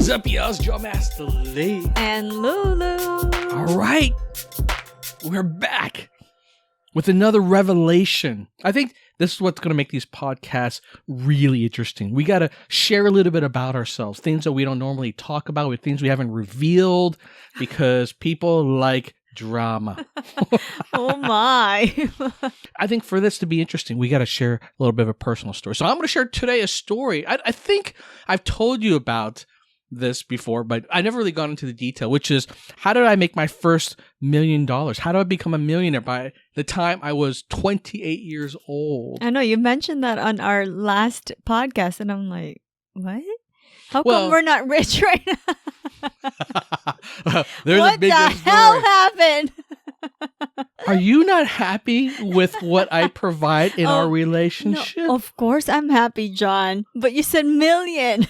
What's up, y'all? It's Joe Master Lee. And Lulu. All right. We're back with another revelation. I think this is what's going to make these podcasts really interesting. We got to share a little bit about ourselves, things that we don't normally talk about, with things we haven't revealed, because people like drama. Oh my. I think for this to be interesting, we got to share a little bit of a personal story. So I'm going to share today a story. I think I've told you about this before, but I never really got into the detail, which is, how did I make my first $1 million? How did I become a millionaire by the time I was 28 years old? I know you mentioned that on our last podcast, and I'm like, what? How come we're not rich right now? There's what a big the hell happened? Are you not happy with what I provide in our relationship? No, of course I'm happy, John. But you said million.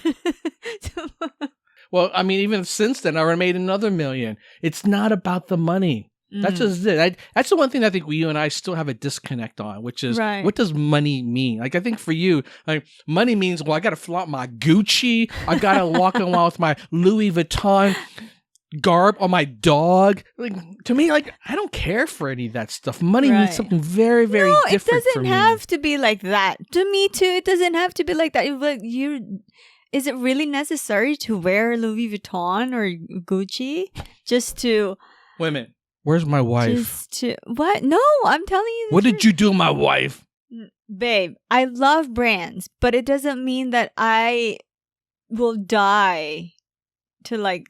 Well, I mean, even since then, I already made another $1 million. It's not about the money. That's just it. That's the one thing I think you and I still have a disconnect on, which is, what does money mean? Like, I think for you, like, money means, well, I got to flaunt my Gucci. I got to walk around with my Louis Vuitton garb on my dog. Like, to me, like, I don't care for any of that stuff. Money means something very, very different for me. It doesn't have to be like that. To me, too, it doesn't have to be like that. Is it really necessary to wear Louis Vuitton or Gucci just to... Women. Where's my wife? What? No, I'm telling you. What did you do, my wife? Babe, I love brands, but it doesn't mean that I will die to like...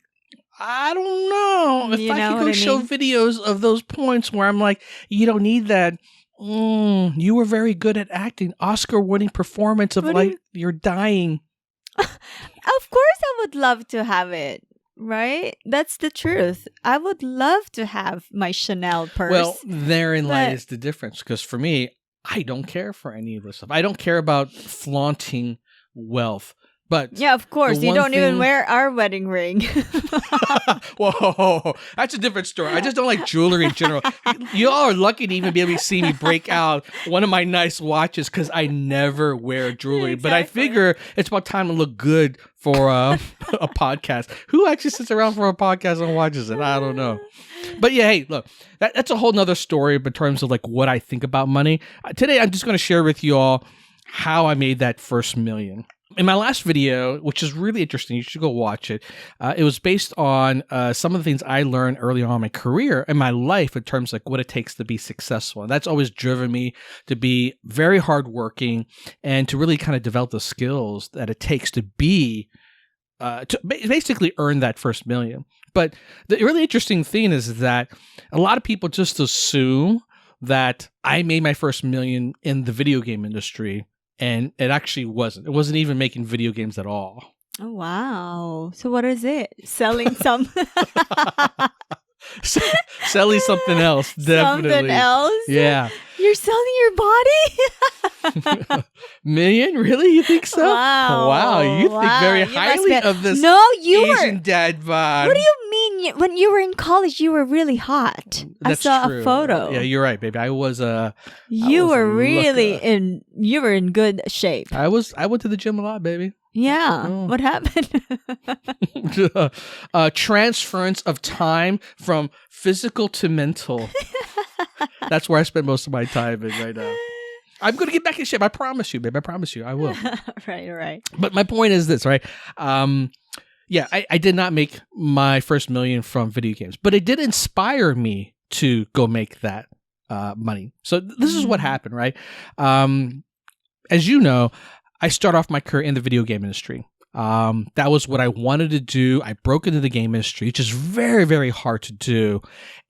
I don't know. If I could go show videos of those points where I'm like, you don't need that. You were very good at acting. Oscar-winning performance of like you're dying. Of course I would love to have it. Right? That's the truth. I would love to have my Chanel purse. Well, therein lies the difference. Because for me, I don't care for any of this stuff. I don't care about flaunting wealth. But yeah, of course. You don't even wear our wedding ring. Whoa, that's a different story. I just don't like jewelry in general. You all are lucky to even be able to see me break out one of my nice watches because I never wear jewelry. Exactly. But I figure it's about time to look good for a podcast. Who actually sits around for a podcast and watches it? I don't know. But yeah, hey, look, that's a whole nother story in terms of like what I think about money. Today, I'm just going to share with you all how I made that first $1 million. In my last video, which is really interesting, you should go watch it. It was based on some of the things I learned early on in my career and my life in terms of like what it takes to be successful. And that's always driven me to be very hardworking and to really kind of develop the skills that it takes to be, to basically earn that first $1 million. But the really interesting thing is that a lot of people just assume that I made my first $1 million in the video game industry. And it actually wasn't. It wasn't even making video games at all. Oh, wow. So what is it? Selling some... Selling something else, definitely. Something else? Yeah. You're selling your body? $1 million? Really? You think so? Wow. You think very highly of this Asian dad vibe. What do you mean? When you were in college, you were really hot. That's I saw true. a photo. Yeah, you're right, baby. I was You were in good shape. I went to the gym a lot, baby. Yeah. Oh. What happened? Transference of time from physical to mental. That's where I spend most of my time right now. I'm going to get back in shape. I promise you, babe. I promise you. I will. Right. But my point is this, right? Yeah, I did not make my first $1 million from video games, but it did inspire me to go make that money. So this is what happened, right? As you know, I started off my career in the video game industry. That was what I wanted to do. I broke into the game industry, which is very, very hard to do.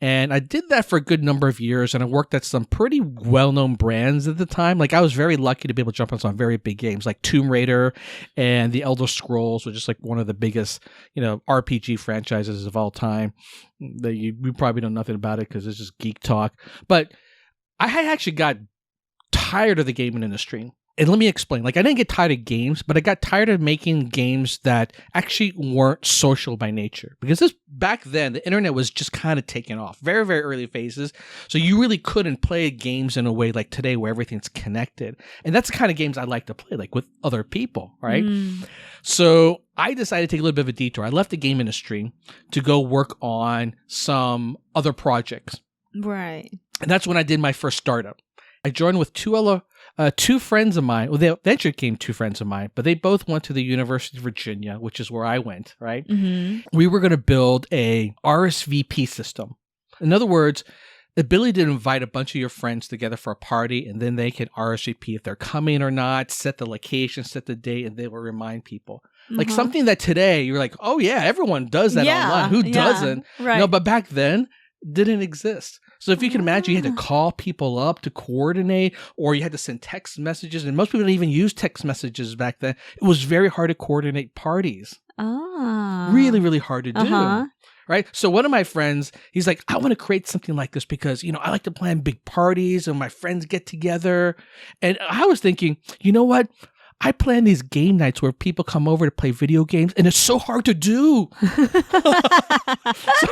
And I did that for a good number of years, and I worked at some pretty well-known brands at the time. Like, I was very lucky to be able to jump on some very big games, like Tomb Raider and The Elder Scrolls, which is like one of the biggest, RPG franchises of all time. We probably know nothing about it because it's just geek talk. But I had actually got tired of the gaming industry. And let me explain. Like, I didn't get tired of games, but I got tired of making games that actually weren't social by nature. Because back then, the internet was just kind of taking off. Very, very early phases. So you really couldn't play games in a way like today where everything's connected. And that's the kind of games I like to play, like with other people, right? So I decided to take a little bit of a detour. I left the game industry to go work on some other projects. Right. And that's when I did my first startup. I joined with two friends of mine. Well, they eventually became two friends of mine, but they both went to the University of Virginia, which is where I went, right? Mm-hmm. We were going to build a RSVP system. In other words, the ability to invite a bunch of your friends together for a party, and then they can RSVP if they're coming or not, set the location, set the date, and they will remind people. Like something that today you're like, oh yeah, everyone does that online. Who doesn't? Right. No, but back then didn't exist. So if you can imagine, you had to call people up to coordinate, or you had to send text messages, and most people didn't even use text messages back then. It was very hard to coordinate parties. Really, really hard to do. Right? So one of my friends, he's like, I want to create something like this because, I like to plan big parties and my friends get together. And I was thinking, you know what? I plan these game nights where people come over to play video games, and it's so hard to do.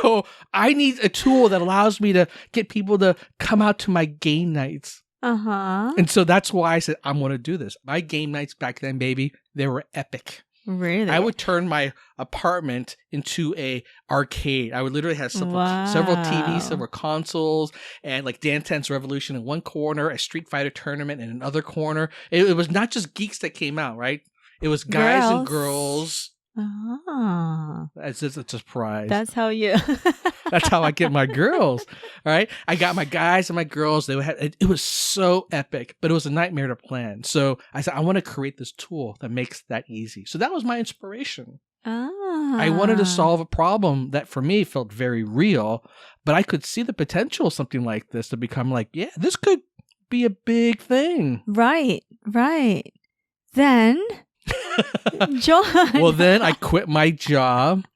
So I need a tool that allows me to get people to come out to my game nights. And so that's why I said, I'm going to do this. My game nights back then, baby, they were epic. Really? I would turn my apartment into a arcade. I would literally have several TVs, several consoles, and like Dan 10's Revolution in one corner, a Street Fighter tournament in another corner. It was not just geeks that came out, right? It was guys and girls. It's just a surprise. That's how you... That's how I get my girls, right? I got my guys and my girls. It was so epic, but it was a nightmare to plan. So I said, I want to create this tool that makes that easy. So that was my inspiration. I wanted to solve a problem that for me felt very real, but I could see the potential of something like this to become like, yeah, this could be a big thing. Right. Then... John. Well, then I quit my job,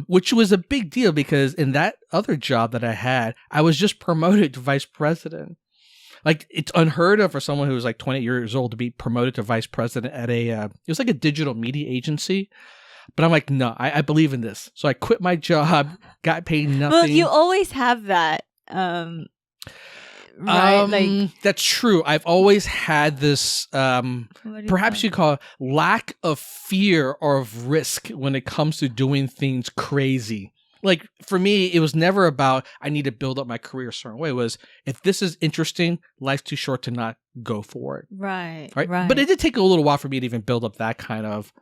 which was a big deal because in that other job that I had, I was just promoted to vice president. Like, it's unheard of for someone who was like 20 years old to be promoted to vice president at it was like a digital media agency. But I'm like, no, I believe in this. So I quit my job, got paid nothing. Well, you always have that. Right? That's true. I've always had this, perhaps you call it lack of fear or of risk when it comes to doing things crazy. Like for me, it was never about, I need to build up my career a certain way. It was, if this is interesting, life's too short to not go for it. Right. But it did take a little while for me to even build up that kind of,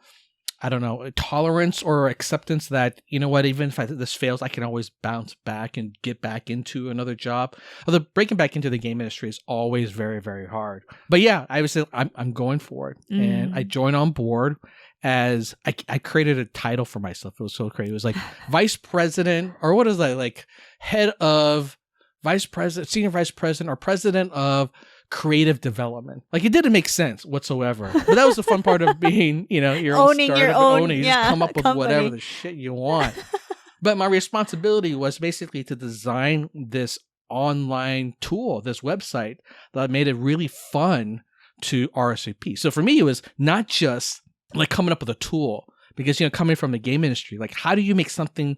I don't know, tolerance or acceptance that, you know what, even if this fails, I can always bounce back and get back into another job. Although breaking back into the game industry is always very, very hard. But yeah, I was I'm going for it. And I joined on board as I created a title for myself. It was so crazy. It was like vice president, or what is that? Like head of vice president, senior vice president, or president of creative development. Like it didn't make sense whatsoever. But that was the fun part of being, your own owning startup, your own, owning. You just come up with whatever the shit you want. But my responsibility was basically to design this online tool, this website that made it really fun to RSVP. So for me, it was not just like coming up with a tool, because coming from the game industry, like how do you make something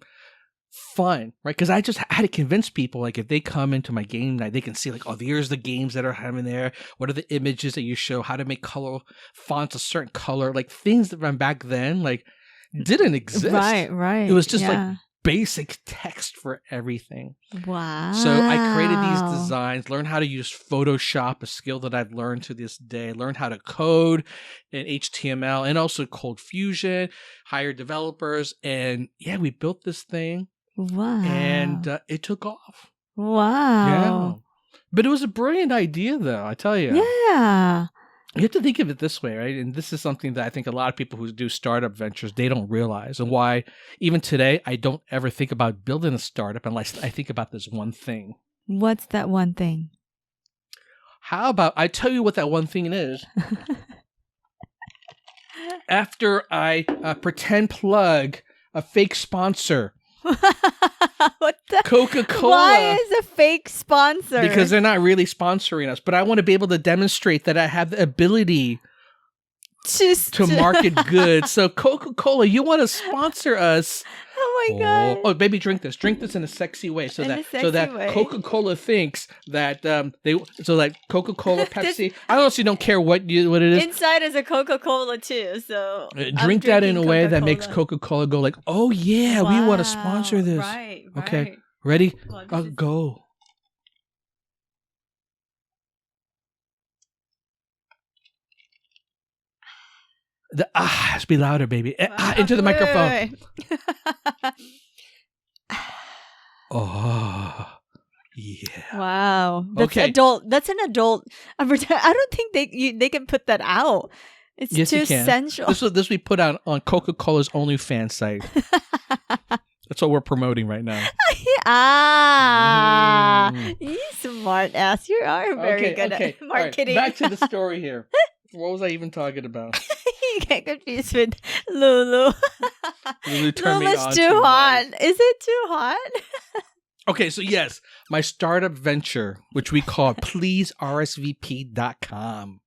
fun, right? Because I just had to convince people, like if they come into my game night, they can see like, oh, here's the games that are having there. What are the images that you show? How to make color fonts a certain color, like things that from back then like didn't exist. Right. It was just like basic text for everything. Wow. So I created these designs, learned how to use Photoshop, a skill that I've learned to this day, learned how to code in HTML and also Cold Fusion, hired developers, and yeah, we built this thing. Wow. And it took off. Wow. Yeah. But it was a brilliant idea, though, I tell you. Yeah. You have to think of it this way, right? And this is something that I think a lot of people who do startup ventures, they don't realize. And why even today, I don't ever think about building a startup unless I think about this one thing. What's that one thing? How about I tell you what that one thing is? After I pretend plug a fake sponsor. What the? Coca-Cola. Why is a fake sponsor? Because they're not really sponsoring us. But I want to be able to demonstrate that I have the ability to market goods. So Coca-Cola, you want to sponsor us? Oh my god. Oh, baby, drink this. Drink this in a sexy way, so In a that sexy way. Coca-Cola thinks that Coca-Cola, Pepsi. I honestly don't care what it is. Inside is a Coca-Cola too, so Drink that in a drinking way that makes Coca-Cola. Coca-Cola go like, oh yeah, we want to sponsor this. Right. Okay, ready? Well, I'll go. Has to be louder, baby. Into the microphone. Wait. Oh, yeah. Wow. That's Okay. adult. That's an adult advertisement. I don't think they can put that out. It's Yes, too you can. sensual. This we put out on Coca-Cola's OnlyFans site. That's what we're promoting right now. You smart ass. You are very good at marketing. All right, back to the story here. What was I even talking about? You get confused with Lulu. Lulu turned me on Lulu's too hot. Is it too hot? Okay, so yes, my startup venture, which we call pleasersvp.com.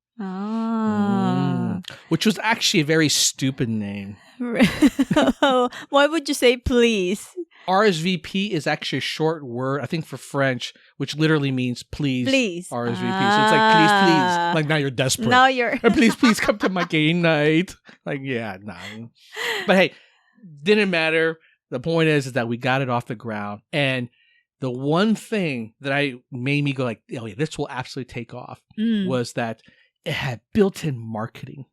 Which was actually a very stupid name. Why would you say please? RSVP is actually a short word, I think, for French, which literally means please. Please. RSVP. So it's like, please, please. Like, now you're desperate. Now you're... And please come to my game night. Like, yeah, no. But hey, didn't matter. The point is that we got it off the ground. And the one thing that made me go like, oh yeah, this will absolutely take off was that it had built-in marketing.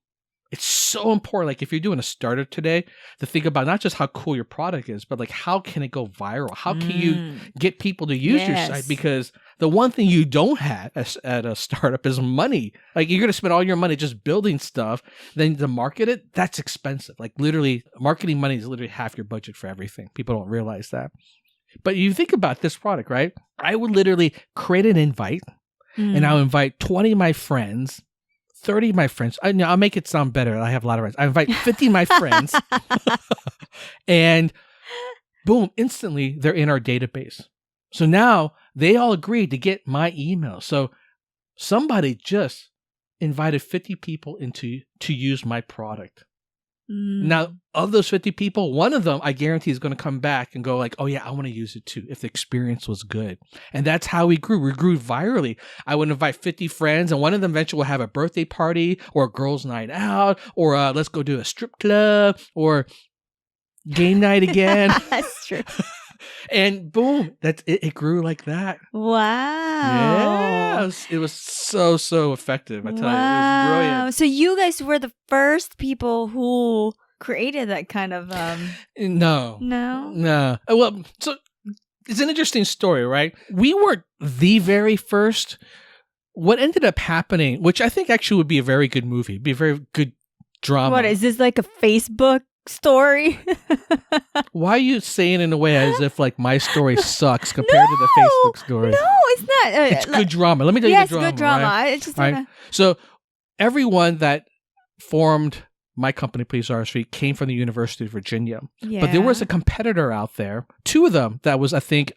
It's so important. Like if you're doing a startup today, to think about not just how cool your product is, but like how can it go viral? How can you get people to use your site? Because the one thing you don't have at a startup is money. Like you're going to spend all your money just building stuff. Then to market it, that's expensive. Like literally, marketing money is literally half your budget for everything. People don't realize that. But you think about this product, right? I would literally create an invite and I'll invite 20 of my friends. 30 of my friends. I'll make it sound better. I have a lot of friends. I invite 50 of my friends and boom, instantly they're in our database. So now they all agreed to get my email. So somebody just invited 50 people to use my product. Now, of those 50 people, one of them I guarantee is going to come back and go like, oh yeah, I want to use it too if the experience was good. And that's how we grew. We grew virally. I would invite 50 friends and one of them eventually will have a birthday party or a girls' night out or let's go do a strip club or game night again. That's true. And boom, it grew like that. Wow. Yeah. It was so effective. I tell you, it was brilliant. So you guys were the first people who created that kind of No. No. Well, so it's an interesting story, right? We weren't the very first. What ended up happening, which I think actually would be a very good movie, be a very good drama. What is this, like a Facebook story? Why are you saying it in a way as if like my story sucks compared to the Facebook story? No, it's not. It's good drama. Let me tell you the drama. Yes, good drama. Right? It's just right? So everyone that formed my company, Please RSV, came from the University of Virginia. Yeah. But there was a competitor out there, two of them, that was, I think,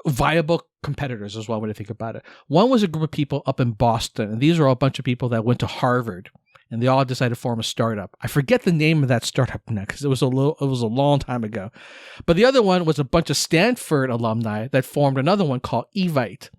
viable competitors as well when I think about it. One was a group of people up in Boston, and these are all a bunch of people that went to Harvard. And they all decided to form a startup. I forget the name of that startup now because it was a long time ago. But the other one was a bunch of Stanford alumni that formed another one called Evite.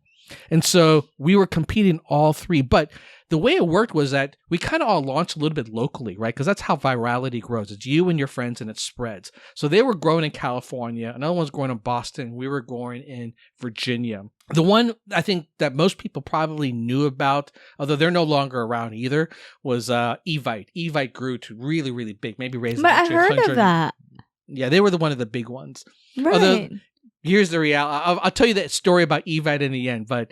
And so we were competing all three. But the way it worked was that we kind of all launched a little bit locally, right? Because that's how virality grows. It's you and your friends and it spreads. So they were growing in California. Another one was growing in Boston. We were growing in Virginia. The one I think that most people probably knew about, although they're no longer around either, was Evite. Evite grew to really, really big, maybe raised. But I heard of that. Yeah, they were one of the big ones. Right. Although, here's the reality. I'll tell you that story about Evite in the end, but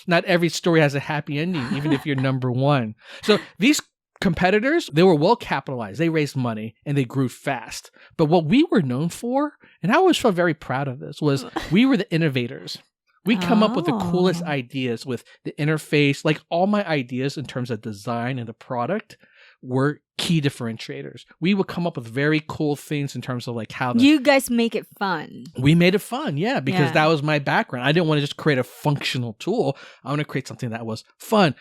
not every story has a happy ending, even if you're number one. So these competitors, they were well capitalized. They raised money and they grew fast. But what we were known for, and I always felt very proud of this, was we were the innovators. We come up with the coolest ideas with the interface. Like all my ideas in terms of design and the product were key differentiators. We would come up with very cool things in terms of like how you guys make it fun. We made it fun, yeah, because that was my background. I didn't want to just create a functional tool. I want to create something that was fun.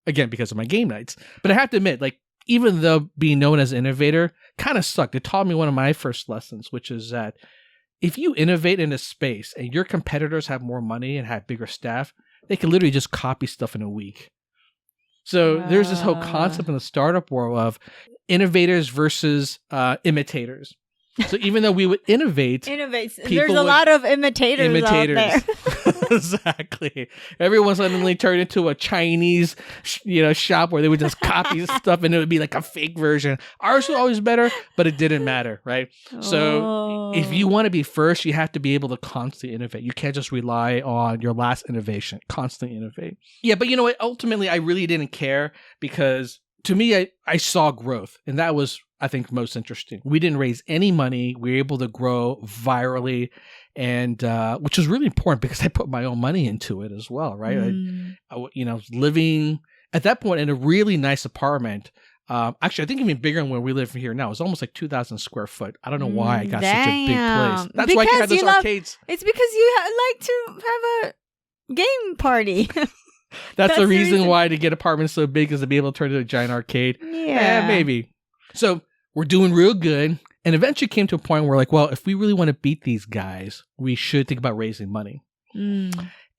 Again, because of my game nights. But I have to admit, like even though being known as innovator kind of sucked, it taught me one of my first lessons, which is that if you innovate in a space and your competitors have more money and have bigger staff, they can literally just copy stuff in a week. So there's this whole concept in the startup world of innovators versus imitators. So even though we would innovate, there's a lot of imitators out there. Exactly. Everyone suddenly turned into a Chinese, shop where they would just copy stuff, and it would be like a fake version. Ours was always better, but it didn't matter, right? So if you want to be first, you have to be able to constantly innovate. You can't just rely on your last innovation. Constantly innovate. Yeah, but you know what? Ultimately, I really didn't care because to me, I saw growth, and that was, I think, most interesting. We didn't raise any money. We were able to grow virally, and which was really important because I put my own money into it as well, right? I was living at that point in a really nice apartment. Actually, I think even bigger than where we live here now. It's almost like 2,000 square foot. I don't know why I got such a big place. That's why I can have those arcades. It's because you like to have a game party. That's the reason why to get apartments so big is to be able to turn it into a giant arcade. Yeah. Maybe. So we're doing real good. And eventually came to a point where we're like, well, if we really want to beat these guys, we should think about raising money.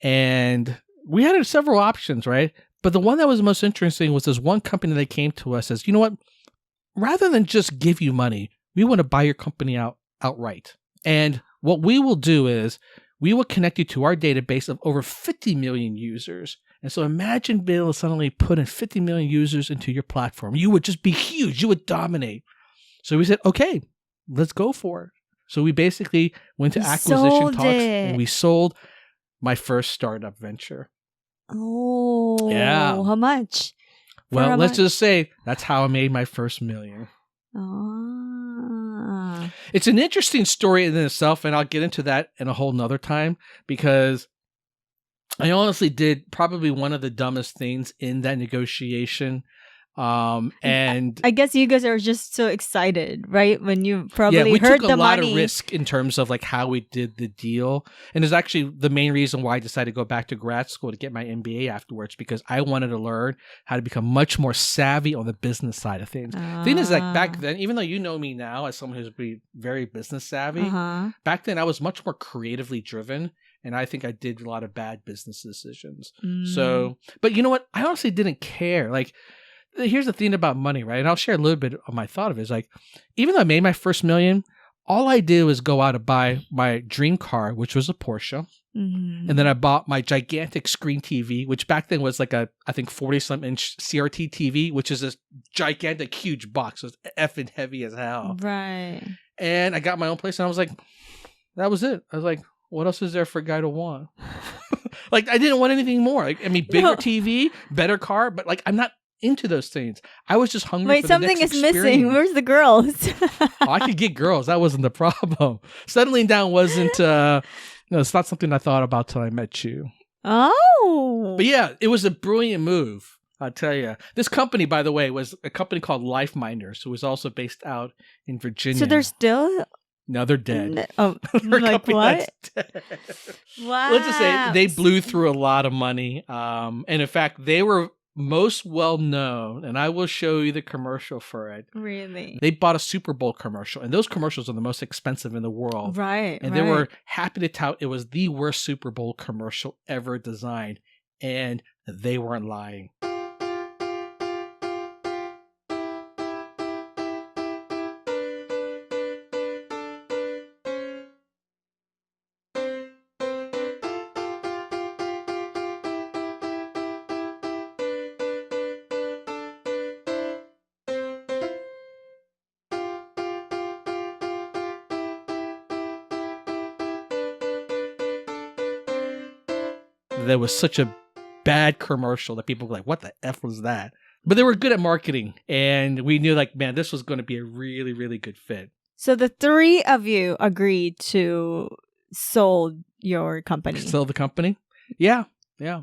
And we had several options, right? But the one that was most interesting was this one company that came to us as, you know what? Rather than just give you money, we want to buy your company outright. And what we will do is we will connect you to our database of over 50 million users. And so imagine being able to suddenly put in 50 million users into your platform. You would just be huge. You would dominate. So we said, okay, let's go for it. So we basically went to acquisition talks and we sold my first startup venture. Oh, yeah. How much? Well, let's just say that's how I made my first million. It's an interesting story in itself, and I'll get into that in a whole nother time because I honestly did probably one of the dumbest things in that negotiation. And I guess you guys are just so excited, right? When you probably we heard took the a lot money. of risk in terms of like how we did the deal. And it's actually the main reason why I decided to go back to grad school to get my MBA afterwards, because I wanted to learn how to become much more savvy on the business side of things. The thing is, like back then, even though you know me now as someone who's very business savvy, back then I was much more creatively driven. And I think I did a lot of bad business decisions. So, but you know what? I honestly didn't care. Like, here's the thing about money, right? And I'll share a little bit of my thought of it. Is like, even though I made my first million, all I did was go out and buy my dream car, which was a Porsche. And then I bought my gigantic screen TV, which back then was like I think 40-some inch CRT TV, which is this gigantic, huge box. So it's effing heavy as hell. Right. And I got my own place and I was like, that was it. I was like, what else is there for a guy to want? Like, I didn't want anything more. Like, I mean, bigger TV, better car, but like, I'm not into those things. I was just hungry for the next experience. Something is missing. Where's the girls? I could get girls. That wasn't the problem. Settling down wasn't, it's not something I thought about till I met you. Oh. But yeah, it was a brilliant move. I'll tell you. This company, by the way, was a company called Lifeminders, who was also based out in Virginia. So they're still... No, they're dead. Oh, like what? Wow. Let's just say they blew through a lot of money. And in fact, they were most well known, and I will show you the commercial for it. Really? They bought a Super Bowl commercial, and those commercials are the most expensive in the world. Right. And they were happy to tout it was the worst Super Bowl commercial ever designed. And they weren't lying. There was such a bad commercial that people were like, what the F was that? But they were good at marketing. And we knew like, man, this was going to be a really, really good fit. So the three of you agreed to sold your company. Sell the company? Yeah. Yeah.